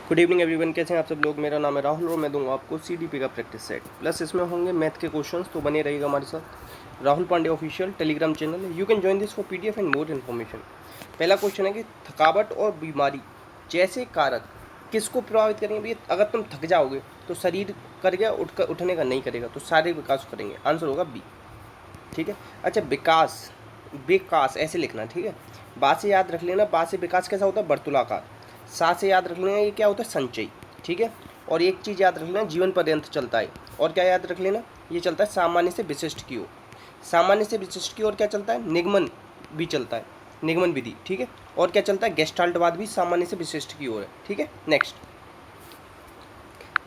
Good evening everyone, कैसे हैं आप सब लोग। मेरा नाम है राहुल और मैं दूंगा आपको सीडीपी का प्रैक्टिस सेट, प्लस इसमें होंगे मैथ के क्वेश्चंस। तो बने रहिएगा हमारे साथ। Rahul Pandey official telegram channel है, you can join this for PDF and more information. पहला क्वेश्चन है कि थकावट और बीमारी जैसे कारक किसको प्रभावित करेंगे भैया। अगर तुम थक जाओगे तो शरीर करेगा, उठने का नहीं करेगा, तो शारीरिक विकास करेंगे। आंसर होगा बी। ठीक है। अच्छा, विकास, विकास ऐसे लिखना, ठीक है। बा से याद रख लेना, बा से विकास कैसा होता है, वर्तुलाकार। सा से याद रख लेना, ये क्या होता है, संचय। ठीक है। और एक चीज़ याद रख लेना, जीवन पर्यंत चलता है। और क्या याद रख लेना, ये चलता है सामान्य से विशिष्ट की ओर। सामान्य से विशिष्ट की ओर क्या चलता है, निगमन भी चलता है, निगमन विधि। ठीक है। और क्या चलता है, गेस्टाल्टवाद भी सामान्य से विशिष्ट की ओर है। ठीक है। नेक्स्ट,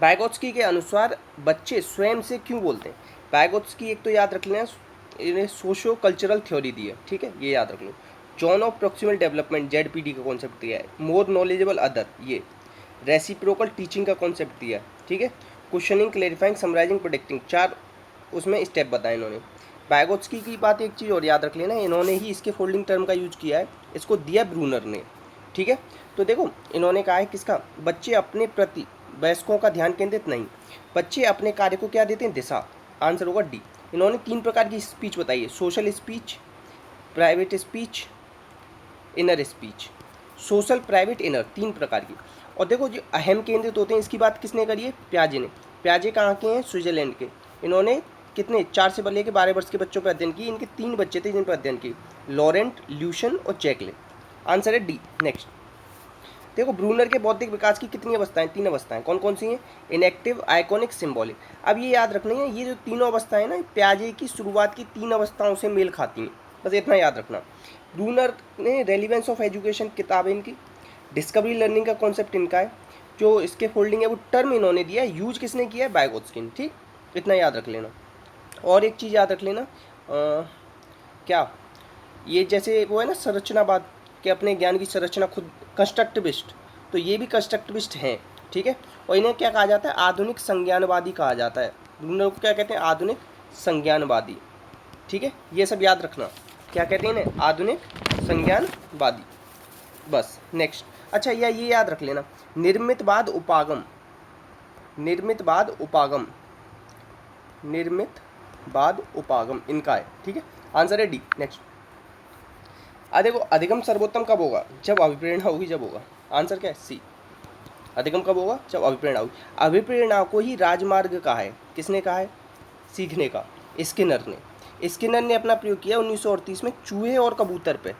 वाइगोत्स्की के अनुसार बच्चे स्वयं से क्यों बोलते हैं। वाइगोत्स्की एक तो याद रख लेना, इन्हें सोशो कल्चरल थ्योरी दी है। ठीक है, ये याद रख लो। Zone of proximal development ZPD का कॉन्सेप्ट दिया है। मोर नॉलेजेबल अदर, ये रेसिप्रोकल टीचिंग का कॉन्सेप्ट दिया है। ठीक है। क्वेश्चनिंग, क्लेरिफाइंग, समराइजिंग, प्रोडिक्टिंग, 4 उसमें स्टेप बताए इन्होंने। वाइगोत्स्की की बात एक चीज़ और याद रख लेना, इन्होंने ही इसके फोल्डिंग टर्म का यूज किया है, इसको दिया ब्रूनर ने। ठीक है। तो देखो, इन्होंने कहा है किसका, बच्चे अपने प्रति वयस्कों का ध्यान केंद्रित नहीं, बच्चे अपने कार्य को क्या देते हैं, दिशा। आंसर होगा डी। इन्होंने 3 प्रकार की स्पीच बताई है, social speech, private speech, inner speech. Social, private, inner, 3 प्रकार की। और देखो, जो अहम केंद्रित होते हैं, इसकी बात किसने करी है, प्याजे ने। प्याजे कहाँ के हैं, स्विट्जरलैंड के। इन्होंने कितने 4 से लेकर 12 वर्ष के बच्चों पर अध्ययन की। इनके 3 बच्चे थे जिन पर अध्ययन की, लॉरेंट, ल्यूशन और चैकले। आंसर है डी। नेक्स्ट, देखो, ब्रूनर के बौद्धिक विकास की कितनी अवस्थाएं, 3 अवस्थाएं। कौन कौन सी हैं, इनएक्टिव, आइकॉनिक, सिंबॉलिक। अब ये याद रखनी है, ये जो तीनों अवस्थाएं ना, प्याजे की शुरुआत की 3 अवस्थाओं से मेल खाती हैं, बस इतना याद रखना। ब्रूनर ने रेलिवेंस ऑफ एजुकेशन किताब है इनकी, डिस्कवरी लर्निंग का कॉन्सेप्ट इनका है, जो इसके फोल्डिंग है वो टर्म इन्होंने दिया है, यूज किसने किया है, वाइगोत्स्की। ठीक, इतना याद रख लेना। और एक चीज़ याद रख लेना, क्या, ये जैसे वो है ना संरचनावाद, कि अपने ज्ञान की संरचना खुद, कंस्ट्रक्टिविस्ट, तो ये भी कंस्ट्रक्टिविस्ट हैं। ठीक है। और इन्हें क्या कहा जाता है, आधुनिक संज्ञानवादी कहा जाता है। ब्रूनर को क्या कहते हैं, आधुनिक संज्ञानवादी। ठीक है, ये सब याद रखना, क्या कहते हैं इन्हें, आधुनिक संज्ञानवादी। बस। नेक्स्ट, अच्छा, या ये याद रख लेना, निर्मितवाद उपागम, निर्मितवाद उपागम, निर्मितवाद उपागम इनका है। ठीक है, आंसर है डी। नेक्स्ट, देखो, अधिगम सर्वोत्तम कब होगा, जब अभिप्रेरणा होगी, जब होगा। आंसर क्या है, सी। अधिगम कब होगा, जब अभिप्रेरणा होगी। अभिप्रेरणा को ही राजमार्ग कहा है, किसने कहा है, सीखने का, स्किनर ने। स्किनर ने अपना प्रयोग किया 1938 में चूहे और कबूतर पे।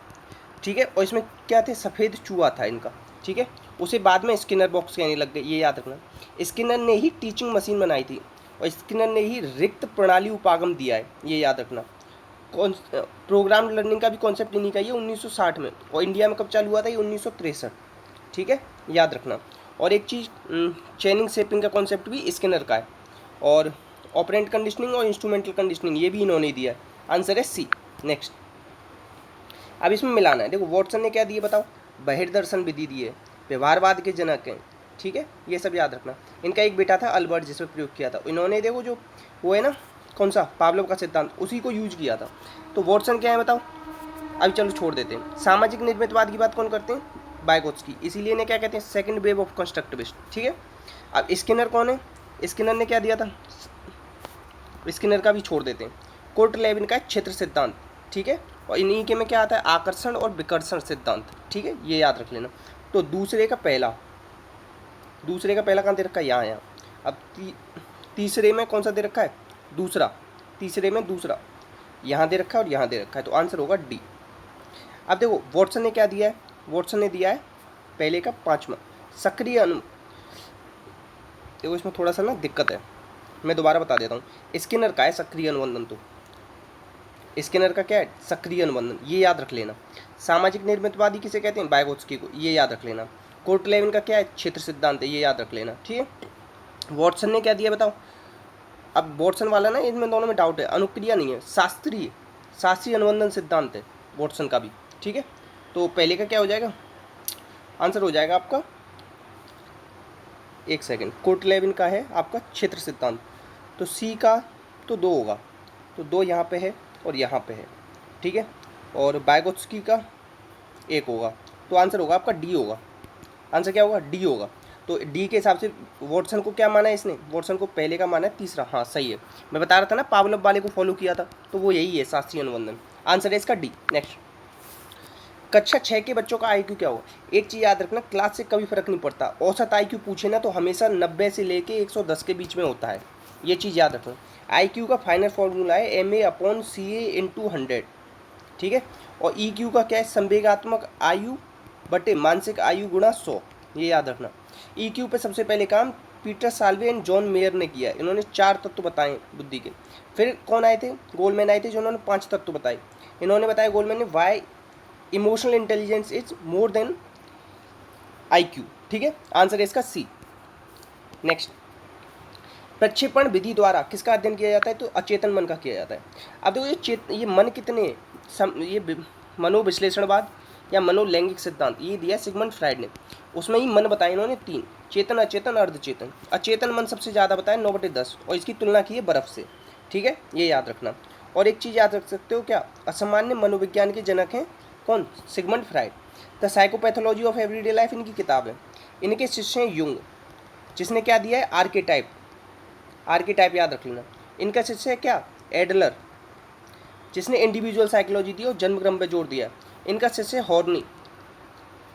ठीक है। और इसमें क्या थे, सफ़ेद चूहा था इनका। ठीक है। उसे बाद में स्किनर बॉक्स कहने लग गए, ये याद रखना। स्किनर ने ही टीचिंग मशीन बनाई थी, और स्किनर ने ही रिक्त प्रणाली उपागम दिया है, ये याद रखना। प्रोग्राम लर्निंग का भी कॉन्सेप्ट इन्हीं का ही है, 1960 में। और इंडिया में कब चालू हुआ था, ये 1963। ठीक है, याद रखना। और एक चीज़, चेनिंग शेपिंग का कॉन्सेप्ट भी स्किनर का है। और ऑपरेंट कंडीशनिंग और इंस्ट्रूमेंटल कंडीशनिंग ये भी इन्होंने दिया है। आंसर है सी। नेक्स्ट, अब इसमें मिलाना है। देखो, वॉटसन ने क्या दिए बताओ, बहिर्दर्शन विधि दी है, व्यवहारवाद के जनक हैं। ठीक है, ये सब याद रखना। इनका एक बेटा था अल्बर्ट, जिसमें प्रयोग किया था। इन्होंने देखो, जो वो है ना, कौन सा, पावलोव का सिद्धांत, उसी को यूज किया था। तो वॉटसन क्या है बताओ, अभी चलो छोड़ देते हैं। सामाजिक निर्मितवाद की बात कौन करते हैं, वाइगोत्स्की, इसीलिए इन्हें क्या कहते हैं, सेकंड वेव ऑफ कंस्ट्रक्टिविस्ट। ठीक है। अब स्किनर कौन है, स्किनर ने क्या दिया था, स्किनर का भी छोड़ देते हैं। कोर्टलेविन का क्षेत्र सिद्धांत। ठीक है। और इन्हीं के में क्या आता है, आकर्षण और विकर्षण सिद्धांत। ठीक है, ये याद रख लेना। तो दूसरे का पहला कहाँ दे रखा है, यहाँ। अब तीसरे में कौन सा दे रखा है, दूसरा। तीसरे में दूसरा यहाँ दे रखा है और यहाँ दे रखा है, तो आंसर होगा डी। अब देखो, वॉटसन ने क्या दिया है, वॉटसन ने दिया है पहले का 5वां, सक्रिय देखो, इसमें थोड़ा सा ना दिक्कत है, मैं दोबारा बता देता हूँ। स्किनर का है सक्रिय अनुबंधन, तो स्किनर का क्या है, सक्रिय अनुबंधन, ये याद रख लेना। सामाजिक निर्मितवादी किसे कहते हैं, वाइगोत्स्की को, ये याद रख लेना। कोर्टलेविन का क्या है, क्षेत्र सिद्धांत है, ये याद रख लेना। ठीक है। वॉटसन ने क्या दिया बताओ, अब वॉटसन वाला ना, इनमें दोनों में डाउट है, अनुक्रिया नहीं है, शास्त्रीय अनुबंधन सिद्धांत है वॉटसन का भी। ठीक है। तो पहले का क्या हो जाएगा, आंसर हो जाएगा आपका, एक सेकेंड, कोर्टलेविन का है आपका क्षेत्र सिद्धांत, तो सी का तो 2 होगा, तो 2 यहाँ पे है और यहाँ पे है। ठीक है। और वाइगोत्स्की का 1 होगा, तो आंसर होगा आपका डी होगा। आंसर क्या होगा, डी होगा। तो डी के हिसाब से वॉटसन को क्या माना है इसने, वॉटसन को पहले का माना है तीसरा, हाँ सही है। मैं बता रहा था ना पावलोव वाले को फॉलो किया था, तो वो यही है शास्त्रीय अनुबंधन। आंसर है इसका डी। नेक्स्ट, कक्षा 6 के बच्चों का आईक्यू क्या होगा। एक चीज़ याद रखना, क्लास से कभी फर्क नहीं पड़ता, औसत आईक्यू पूछे ना तो हमेशा 90 से लेके 110 के बीच में होता है, ये चीज़ याद रखना। आईक्यू का फाइनल फॉर्मूला है MA/CA/100, ठीक है। और EQ का क्या है, संवेगात्मक आयु बटे मानसिक आयु गुणा 100, ये याद रखना। EQ पे सबसे पहले काम Peter Salve and John mayor ने किया, इन्होंने 4 तत्व बताए बुद्धि के। फिर कौन आए थे, गोलमैन आए थे, जिन्होंने 5 तत्व बताए। इन्होंने बताया गोलमैन ने why emotional intelligence is more than IQ, ठीक है। आंसर है इसका सी। नेक्स्ट, प्रक्षेपण विधि द्वारा किसका अध्ययन किया जाता है, तो अचेतन मन का किया जाता है। अब देखो ये मन कितने ये मनोविश्लेषणवाद या मनोलैंगिक सिद्धांत ये दिया सिगमंड फ्राइड ने, उसमें ही मन बताए इन्होंने 3, चेतन, अचेतन, अर्धचेतन। अचेतन मन सबसे ज़्यादा बताया 9/10, और इसकी तुलना की है बर्फ़ से, ठीक है, ये याद रखना। और एक चीज़ याद रख सकते हो क्या, असामान्य मनोविज्ञान के जनक हैं कौन, Sigmund Freud. The psychopathology of everyday life इनकी किताब है। इनके शिष्य हैं युंग, जिसने क्या दिया है, आर्केटाइप, आर्केटाइप याद रख लेना। इनका शिष्य है क्या, एडलर, जिसने इंडिविजुअल साइकोलॉजी दी और जन्मक्रम पे जोर दिया। इनका शिष्य हॉर्नी,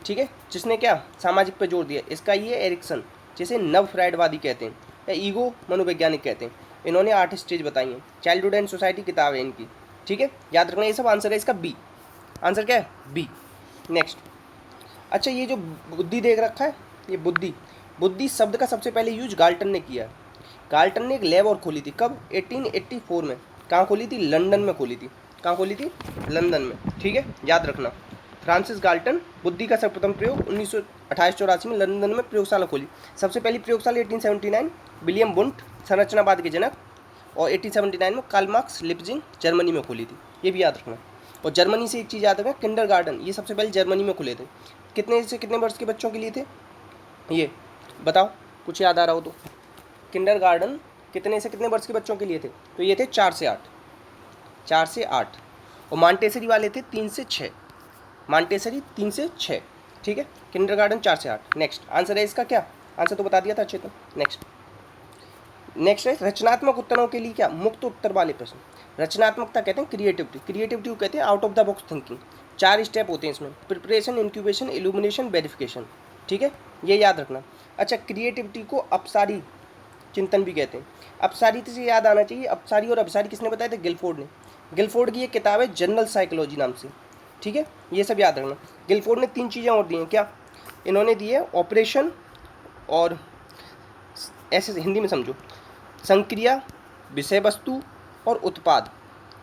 ठीक है, जिसने क्या सामाजिक पे जोर दिया। इसका ये एरिक्सन, जिसे नव फ्राइडवादी कहते हैं या ईगो मनोवैज्ञानिक कहते हैं। इन्होंने 8 स्टेज बताई हैं। चाइल्डहुड एंड सोसाइटी किताब है इनकी, ठीक है, याद रखना ये सब। आंसर है इसका बी। आंसर क्या है, बी। नेक्स्ट, अच्छा ये जो बुद्धि देख रखा है, ये बुद्धि, बुद्धि शब्द का सबसे पहले यूज गाल्टन ने किया। गाल्टन ने एक लैब और खोली थी, कब, 1884 में। कहाँ खोली थी, लंदन में खोली थी। कहाँ खोली थी, लंदन में, ठीक है, याद रखना। फ्रांसिस गाल्टन, बुद्धि का सर्वप्रथम प्रयोग 1928-84 में लंदन में प्रयोगशाला खोली। सबसे पहली प्रयोगशाला 1879, विलियम वुंट, संरचनावाद के जनक, और 1879 में कार्ल मार्क्स लिप्जिंग, जर्मनी में खोली थी, ये भी याद रखना। और जर्मनी से एक चीज़ याद रखना, किंडरगार्टन, ये सबसे पहले जर्मनी में खुले थे। कितने से कितने वर्ष के बच्चों के लिए थे, ये बताओ, कुछ याद आ रहा हो तो। किंडरगार्टन कितने से कितने वर्ष के बच्चों के लिए थे, तो ये थे 4 से 8, 4 से 8। और मांटेसरी वाले थे 3 से 6, मांटेसरी 3 से 6, ठीक है। किंडरगार्टन 4 से 8। नेक्स्ट, आंसर है इसका क्या, आंसर तो बता दिया था अच्छे तो। नेक्स्ट है रचनात्मक उत्तरों के लिए क्या, मुक्त उत्तर वाले प्रश्न। रचनात्मकता कहते हैं क्रिएटिविटी, क्रिएटिविटी को कहते हैं out of the box thinking. 4 step होते हैं इसमें, प्रिपरेशन, इंक्यूबेशन, इल्यूमिनेशन, वेरिफिकेशन, ठीक है, ये याद रखना। अच्छा, क्रिएटिविटी को अपसारी चिंतन भी कहते हैं। अपसारी से याद आना चाहिए, अपसारी और अपसारी किसने बताया था, गिलफोर्ड ने। गिलफोर्ड की एक किताब है जनरल साइकोलॉजी नाम से, ठीक है, ये सब याद रखना। गिलफोर्ड ने 3 चीज़ें और दी हैं, क्या इन्होंने दी है, ऑपरेशन, और ऐसे हिंदी में समझो, संक्रिया, विषय वस्तु और उत्पाद,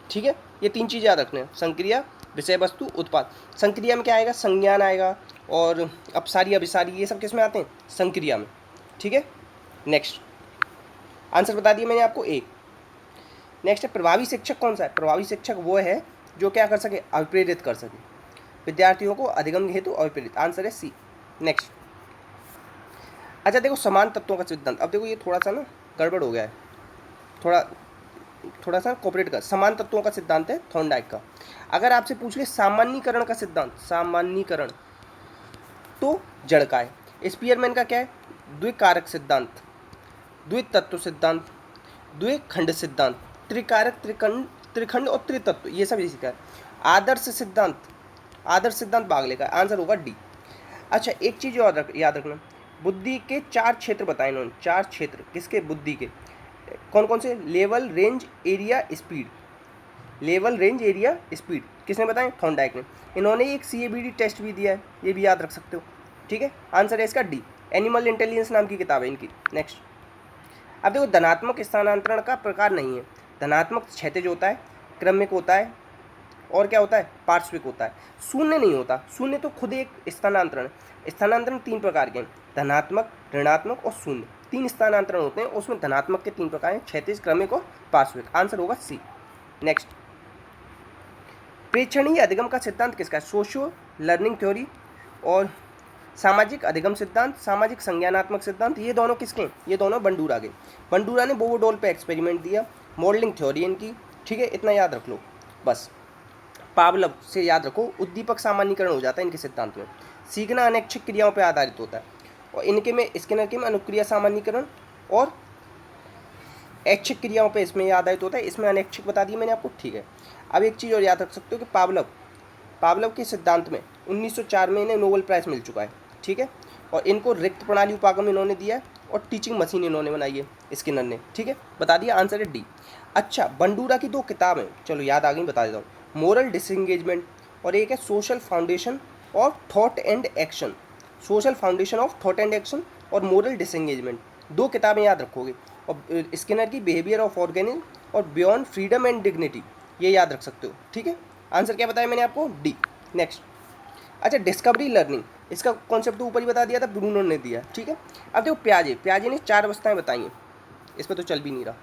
ठीक है, ये 3 चीज़ याद रखना है, संक्रिया, विषय वस्तु, उत्पाद। संक्रिया में क्या आएगा, संज्ञान आएगा, और अपसारी, अभिसारी, ये सब किस में आते हैं, संक्रिया में, ठीक है। नेक्स्ट, आंसर बता दिया मैंने आपको, एक। नेक्स्ट है प्रभावी शिक्षक कौन सा है, प्रभावी शिक्षक वो है जो क्या कर सके, अभिप्रेरित कर सके विद्यार्थियों को अधिगम हेतु अभिप्रेरित। आंसर है सी। नेक्स्ट, अच्छा देखो समान तत्वों का सिद्धांत। अब देखो ये थोड़ा सा ना गड़बड़ हो गया है, थोड़ा सा कोऑपरेट कर। समान तत्वों का सिद्धांत है थॉर्नडाइक का। अगर आपसे पूछ ले सामान्यीकरण का सिद्धांत, सामान्यीकरण, तो जड़ का है। स्पीयरमैन का क्या है, द्विकारक सिद्धांत, द्वितत्व सिद्धांत, द्विखंड सिद्धांत, त्रिकारक, त्रिखंड और त्रितत्व, ये सब इसी का है। आदर्श सिद्धांत, आदर्श सिद्धांत बागले का, आंसर होगा डी। अच्छा एक चीज़ और याद रखना, बुद्धि के 4 क्षेत्र बताए इन्होंने, 4 क्षेत्र किसके, बुद्धि के। कौन कौन से, level, range, area, speed. Level, range, area, speed किसने बताए, थॉर्नडाइक ने। इन्होंने एक CABD टेस्ट भी दिया है, ये भी याद रख सकते हो, ठीक है। आंसर है इसका डी। एनिमल इंटेलिजेंस नाम की किताब है इनकी। नेक्स्ट, अब देखो धनात्मक स्थानांतरण का प्रकार नहीं है। धनात्मक क्षैतिज होता है, क्रमिक होता है, और क्या होता है, पार्श्विक होता है। शून्य नहीं होता, शून्य तो खुद एक स्थानांतरण है। स्थानांतरण 3 प्रकार के हैं, धनात्मक, ऋणात्मक और शून्य, 3 स्थानांतरण होते हैं। उसमें धनात्मक के 3 प्रकार हैं, क्षैतिज, क्रमिक और पार्श्विक। आंसर होगा सी। नेक्स्ट, प्रेक्षणीय अधिगम का सिद्धांत किसका है, सोशियो लर्निंग थ्योरी और सामाजिक अधिगम सिद्धांत, सामाजिक संज्ञानात्मक सिद्धांत, ये दोनों किसके हैं, ये दोनों बंडूरा के। बंडूरा ने बोवोडोल पे एक्सपेरिमेंट दिया। मॉडलिंग थ्योरी इनकी, ठीक है, इतना याद रख लो बस। पावलव से याद रखो, उद्दीपक सामान्यीकरण हो जाता है इनके सिद्धांत में। सीखना अनैच्छिक क्रियाओं पर आधारित होता है। और इनके में स्किनर के में अनुक्रिया सामान्यीकरण और ऐच्छिक क्रियाओं पे इसमें याद आए तो होता है, इसमें अनैच्छिक बता दिया मैंने आपको, ठीक है। अब एक चीज़ और याद रख सकते हो कि पावलोव के सिद्धांत में 1904 में इन्हें नोबेल प्राइज़ मिल चुका है, ठीक है। और इनको रिक्त प्रणाली उपागम इन्होंने दिया है और टीचिंग मशीन इन्होंने बनाई है स्किनर ने, ठीक है। बता दिया, आंसर है डी। अच्छा, बंडूरा की 2 किताब हैं, चलो याद आ गई, बता देता हूँ। मोरल डिसएंगेजमेंट और एक है social foundation of thought and action. Social foundation of thought and action और मोरल डिसएंगेजमेंट, 2 किताबें याद रखोगे। और स्किनर की बिहेवियर ऑफ ऑर्गेनिज्म और बियॉन्ड फ्रीडम एंड डिग्निटी, ये याद रख सकते हो, ठीक है। आंसर क्या बताया मैंने आपको, डी। नेक्स्ट, अच्छा डिस्कवरी लर्निंग, इसका कॉन्सेप्ट तो ऊपर ही बता दिया था, ब्रूनो ने दिया, ठीक है। अब देखो प्याजे ने 4 अवस्थाएं बताई हैं, इस पर तो चल भी नहीं रहा,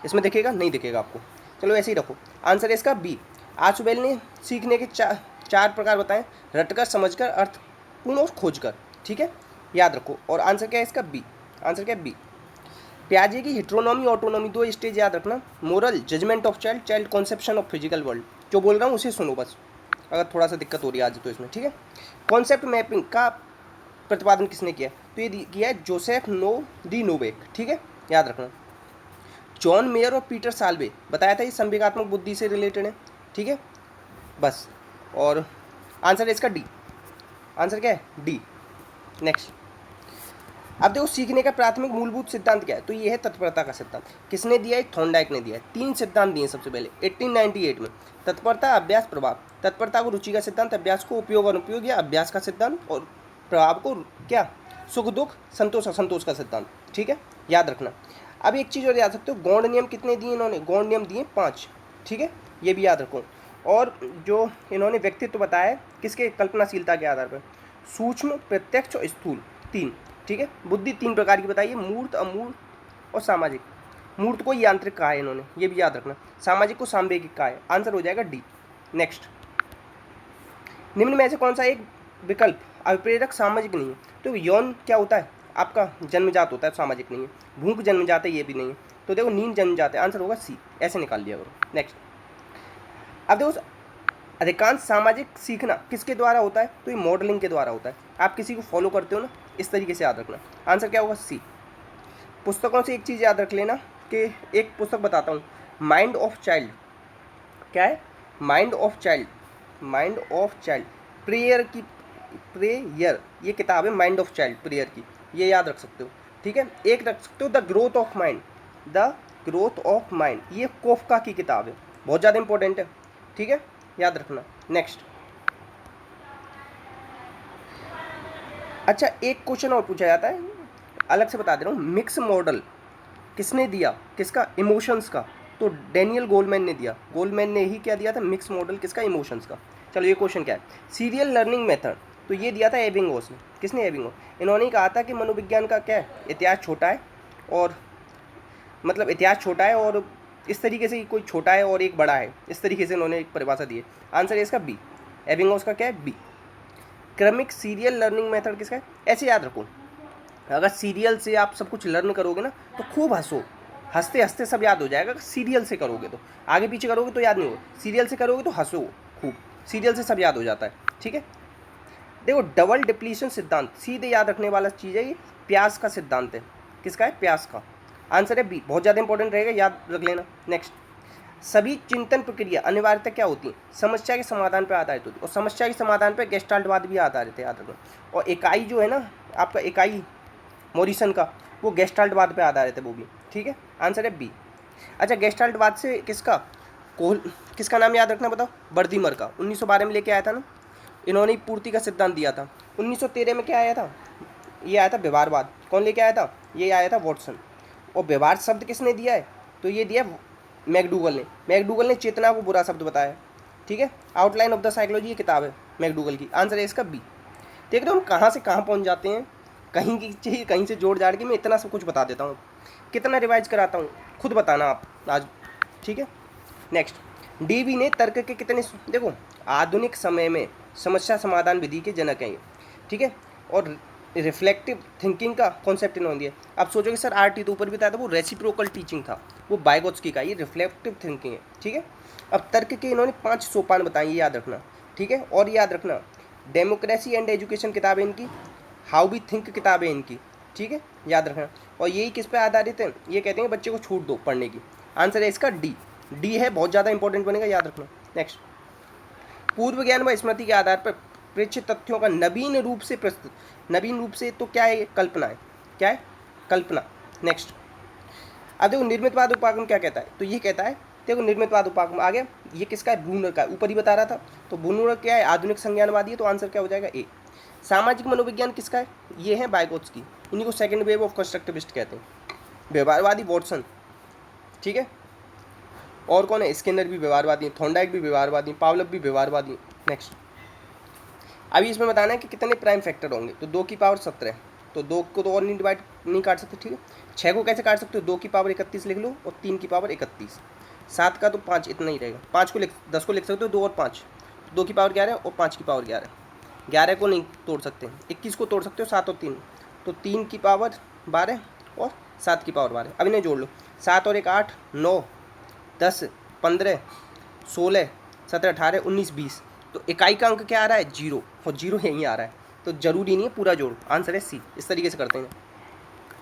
इसमें दिखेगा नहीं दिखेगा आपको, चलो ऐसे ही रखो। आंसर है इसका बी। आर्चवेल ने सीखने के 4 प्रकार बताएं, रटकर, समझकर, अर्थपूर्ण और खोजकर, ठीक है, याद रखो। और आंसर क्या है इसका, बी। आंसर क्या है, बी। प्याजे की हिट्रोनॉमी ऑटोनॉमी 2 स्टेज याद रखना, moral, judgement of child, child conception of physical world. जो बोल रहा हूँ उसे सुनो बस, अगर थोड़ा सा दिक्कत हो रही है आज तो इसमें, ठीक है। कॉन्सेप्ट मैपिंग का प्रतिपादन किसने किया, तो ये किया है जोसेफ डी नोवेक, ठीक है, याद रखना। जॉन मेयर और पीटर साल्वे, बताया था ये संवेगात्मक बुद्धि से रिलेटेड है, ठीक है, बस। और आंसर है इसका डी। आंसर क्या है, डी। नेक्स्ट, अब देखो सीखने का प्राथमिक मूलभूत सिद्धांत क्या है, तो ये है तत्परता का सिद्धांत। किसने दिया है, थॉर्नडाइक ने दिया है। 3 सिद्धांत दिए सबसे पहले 1898 में, तत्परता, अभ्यास, प्रभाव। तत्परता को रुचि का सिद्धांत, अभ्यास को उपयोग अनुपयोग या अभ्यास का सिद्धांत, और प्रभाव को क्या, सुख दुख, संतोष असंतोष का सिद्धांत, ठीक है, याद रखना। अब एक चीज़ और याद रखते हो, गौण नियम कितने दिए इन्होंने, गौण नियम दिए 5, ठीक है, ये भी याद रखो। और जो इन्होंने व्यक्तित्व बताया है किसके, कल्पनाशीलता के आधार पर, सूक्ष्म, प्रत्यक्ष और स्थूल, 3, ठीक है। बुद्धि 3 प्रकार की बताइए, मूर्त, अमूर्त और सामाजिक। मूर्त को यांत्रिक कहा है इन्होंने, ये भी याद रखना। सामाजिक को सांवेगिक कहा है, आंसर हो जाएगा डी। नेक्स्ट, निम्न में से कौन सा एक विकल्प अभिप्रेरक सामाजिक नहीं है, तो यौन क्या होता है आपका, जन्मजात होता है, सामाजिक नहीं है। भूख जन्मजात है, ये भी नहीं है। तो देखो नींद जन्मजात है, आंसर होगा सी, ऐसे निकाल लिया करो। नेक्स्ट, अब देखो अधिकांश सामाजिक सीखना किसके द्वारा होता है, तो ये मॉडलिंग के द्वारा होता है। आप किसी को फॉलो करते हो ना, इस तरीके से याद रखना। आंसर क्या होगा, सी। पुस्तकों से एक चीज़ याद रख लेना कि एक पुस्तक बताता हूँ, माइंड ऑफ चाइल्ड, क्या है, mind of child, mind of child, prayer, ये किताब है माइंड ऑफ चाइल्ड, प्रेयर की, ये याद रख सकते हो, ठीक है। एक रख सकते हो the growth of mind, the growth of mind, ये कोफका की किताब है, बहुत ज़्यादा इंपॉर्टेंट है, ठीक है, याद रखना। नेक्स्ट, अच्छा एक क्वेश्चन और पूछा जाता है, अलग से बता दे रहा हूँ, मिक्स मॉडल किसने दिया, किसका, इमोशंस का, तो डेनियल गोलमैन ने दिया। गोलमैन ने ही क्या दिया था, मिक्स मॉडल किसका, इमोशंस का। चलो ये क्वेश्चन क्या है, सीरियल लर्निंग मेथड, तो ये दिया था एबिंगहॉस ने। किसने, एबिंगहॉस। इन्होंने कहा था कि मनोविज्ञान का क्या है, इतिहास छोटा है, और मतलब इतिहास छोटा है और इस तरीके से कोई छोटा है और एक बड़ा है, इस तरीके से इन्होंने एक परिभाषा दी है। आंसर है इसका बी, एबिंगहॉस का क्या है, बी। क्रमिक सीरियल लर्निंग मेथड किसका है, ऐसे याद रखो, अगर सीरियल से आप सब कुछ लर्न करोगे ना तो खूब हंसो, हंसते हंसते सब याद हो जाएगा। अगर सीरियल से करोगे तो आगे पीछे करोगे तो याद नहीं होगा, सीरियल से करोगे तो हंसो खूब, सीरियल से सब याद हो जाता है, ठीक है। देखो डबल डिप्लीशन सिद्धांत सीधे याद रखने वाला चीज़ है, ये प्यास का सिद्धांत है। किसका है, प्यास का। आंसर है बी, बहुत ज़्यादा इंपॉर्टेंट रहेगा, याद रख लेना। नेक्स्ट, सभी चिंतन प्रक्रिया अनिवार्यता क्या होती है, समस्या के समाधान पर आधारित होती है, और समस्या के समाधान पर गेस्टाल्टवाद भी आधारित है, याद रखना। और इकाई जो है ना आपका, इकाई मॉरिसन का, वो गेस्टाल्टवाद पे आधारित है वो भी, ठीक है। आंसर है बी। अच्छा गेस्टाल्टवाद से किसका नाम याद रखना बताओ, बर्दीमर का, 1912 में लेके आया था ना, इन्होंने पूर्ति का सिद्धांत दिया था। 1913 में क्या आया था, ये आया था व्यवहारवाद। कौन लेके आया था, ये आया था वॉटसन। और व्यवहार शब्द किसने दिया है, तो ये दिया मैकडूगल ने। मैकडूगल ने चेतना को बुरा शब्द बताया, ठीक है। आउटलाइन ऑफ द साइकोलॉजी ये किताब है मैकडूगल की। आंसर है इसका बी। देख रहे हो हम कहाँ से कहाँ पहुँच जाते हैं, कहीं की चीज़ कहीं से जोड़ जाड़ के मैं इतना सब कुछ बता देता हूँ, कितना रिवाइज कराता हूँ खुद बताना आप आज, ठीक है। नेक्स्ट, डीवी ने तर्क के कितने, देखो आधुनिक समय में समस्या समाधान विधि के जनक हैं ये, ठीक है। और रिफ्लेक्टिव थिंकिंग का कॉन्सेप्ट इन्होंने दिया। आप सोचोगे सर आरटी तो ऊपर भी बताया था, वो रेसिप्रोकल टीचिंग था, वो बाइगोत्स्की का, ये रिफ्लेक्टिव थिंकिंग है, ठीक है। अब तर्क के इन्होंने 5 सोपान बताए, ये याद रखना, ठीक है। और याद रखना डेमोक्रेसी एंड एजुकेशन किताब है इनकी, हाउ वी थिंक किताब है इनकी, ठीक है, याद रखना। और यही किस पे आधारित है, ये कहते हैं बच्चे को छूट दो पढ़ने की। आंसर है इसका डी, डी है, बहुत ज़्यादा इंपॉर्टेंट बनेगा, याद रखना। नेक्स्ट, पूर्व ज्ञान व स्मृति के आधार पर प्रेक्षित तथ्यों का नवीन रूप से प्रस्तुत, नवीन रूप से तो क्या है, कल्पना है, क्या है, कल्पना। नेक्स्ट, अब देखो निर्मितवाद उपागम क्या कहता है, तो ये कहता है, देखो निर्मितवाद उपागम आ गया, ये किसका है, ब्रूनर का, ऊपर ही बता रहा था। तो ब्रूनर क्या है, आधुनिक संज्ञानवादी है, तो आंसर क्या हो जाएगा ए। सामाजिक मनोविज्ञान किसका है, ये है वाइगोत्स्की, इन्हीं को सेकंड वेव ऑफ कंस्ट्रक्टिविस्ट कहते हैं। व्यवहारवादी वॉटसन, ठीक है, और कौन है, स्किनर भी व्यवहारवादी, थॉर्नडाइक भी व्यवहारवादी, पावलव भी व्यवहारवादी। नेक्स्ट, अभी इसमें बताना है कि कितने प्राइम फैक्टर होंगे, तो 2 की पावर 17, तो 2 को तो और नहीं डिवाइड नहीं काट सकते, ठीक है। 6 को कैसे काट सकते हो, 2 की पावर 31 लिख लो और 3 की पावर 31, 7 का तो 5 इतना ही रहेगा, 5 को 10 को लिख सकते हो, 2 और 5, 2 की पावर 11 और 5 की पावर 11, 11 को नहीं तोड़ सकते, 21 को तोड़ सकते हो, 7 और 3, तो 3 की पावर 12 और 7 की पावर 12, अब इन्हें जोड़ लो, 7 और 1 8, 9 10 15 16 17 18 19 20, तो इकाई का अंक क्या आ रहा है, 0, और 0 यहीं आ रहा है, तो जरूरी नहीं है पूरा जोड़, आंसर है सी। इस तरीके से करते हैं,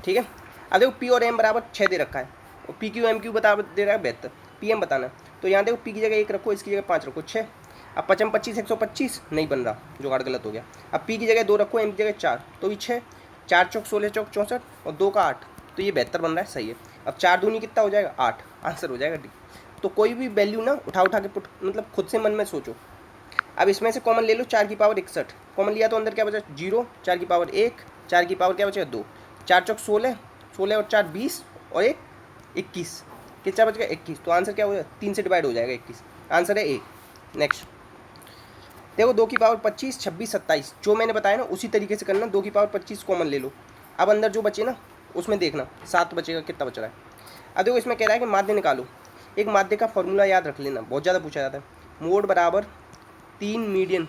ठीक है। अब देखो पी और एम बराबर 6 दे रखा है, और पी क्यू एम क्यू बता दे रहा है 72, पी एम बताना है, तो यहाँ देखो पी की जगह 1 रखो, इसकी जगह 5 रखो, 6, अब 55 25 125 नहीं बन रहा, जुगाड़ गलत हो गया। अब पी की जगह 2 रखो, एम की जगह 4, तो भी 6, 4 चौक 16 चौक 64 और 2 का 8, तो ये 72 बन रहा है, सही है। अब 4 दूनी कितना हो जाएगा, 8, आंसर हो जाएगा डी। तो कोई भी वैल्यू ना उठा के पुट, मतलब खुद से मन में सोचो। अब इसमें से कॉमन ले लो, 4 की पावर 61 कॉमन लिया तो अंदर क्या बचा, 0, 4 की पावर 1, 4 की पावर क्या बचेगा 2, 4 चौक 16, 16 और 4 20 और 1 21, कितना बच गया 21, तो आंसर क्या हो जाएगा, 3 से डिवाइड हो जाएगा 21, आंसर है ए। नेक्स्ट, देखो 2 की पावर 25 26 27, जो मैंने बताया ना उसी तरीके से करना, 2 की पावर 25 कॉमन ले लो, अब अंदर जो बचे ना उसमें देखना 7 बचेगा, कितना बच रहा है। अब देखो इसमें कह रहा है कि माध्य निकालो, एक माध्य का फॉर्मूला याद रख लेना, बहुत ज़्यादा पूछा जाता है, मोड बराबर 3 मीडियन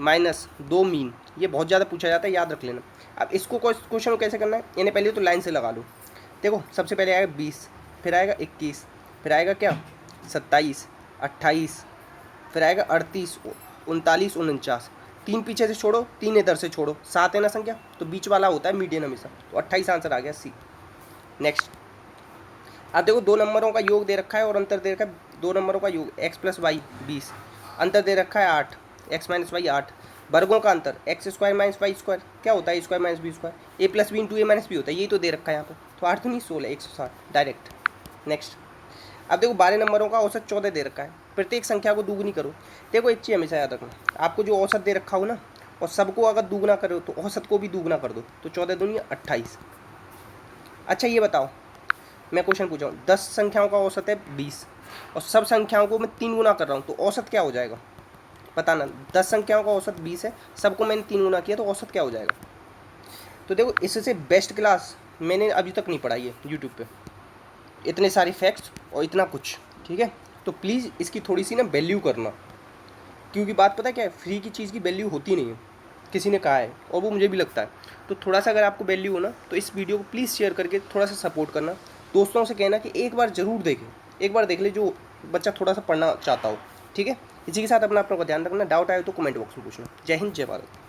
माइनस 2 मीन, ये बहुत ज़्यादा पूछा जाता है, याद रख लेना। अब इसको क्वेश्चन को कैसे करना है, यानी पहले तो लाइन से लगा लो, देखो सबसे पहले आएगा 20, फिर आएगा 21, फिर आएगा क्या 27 28, फिर आएगा 38 39 49, 3 पीछे से छोड़ो, 3 इधर से छोड़ो, 7 है ना संख्या, तो बीच वाला होता है मीडियन हमेशा, तो 28 आंसर आ गया सी। नेक्स्ट, अब देखो 2 नंबरों का योग दे रखा है और अंतर दे रखा है, 2 नंबरों का योग x + y 20, अंतर दे रखा है 8, x - y 8, वर्गों का अंतर x² - y² क्या होता है, a² - b², a + b × a - b होता है, यही तो दे रखा है यहाँ पर, तो 8 तो नहीं 16 160 डायरेक्ट। नेक्स्ट, अब देखो 12 नंबरों का औसत 14 दे रखा है, प्रत्येक संख्या को दुगुनी करो। देखो एक चीज़ हमेशा याद रखना, आपको जो औसत दे रखा हो ना, और सबको अगर दुगुना करो तो औसत को भी दुगुना कर दो, तो 14 दूनी 28। अच्छा ये बताओ, मैं क्वेश्चन पूछा हूँ, 10 संख्याओं का औसत है 20 और सब संख्याओं को मैं 3 गुना कर रहा हूँ, तो औसत क्या हो जाएगा बताना। 10 संख्याओं का औसत 20 है, सबको मैंने 3 गुना किया, तो औसत क्या हो जाएगा। तो देखो इससे बेस्ट क्लास मैंने अभी तक नहीं पढ़ाई है यूट्यूब पे, इतने सारे फैक्ट्स और इतना कुछ, ठीक है। तो प्लीज़ इसकी थोड़ी सी ना वैल्यू करना, क्योंकि बात पता है क्या है, फ्री की चीज़ की वैल्यू होती नहीं है, किसी ने कहा है और वो मुझे भी लगता है। तो थोड़ा सा अगर आपको वैल्यू हो ना, तो इस वीडियो को प्लीज़ शेयर करके थोड़ा सा सपोर्ट करना, दोस्तों से कहना कि एक बार ज़रूर देखें, एक बार देख ले जो बच्चा थोड़ा सा पढ़ना चाहता हो, ठीक है। इसी के साथ अपना का ध्यान रखना, डाउट आए तो कमेंट बॉक्स में पूछना। जय हिंद जय भारत।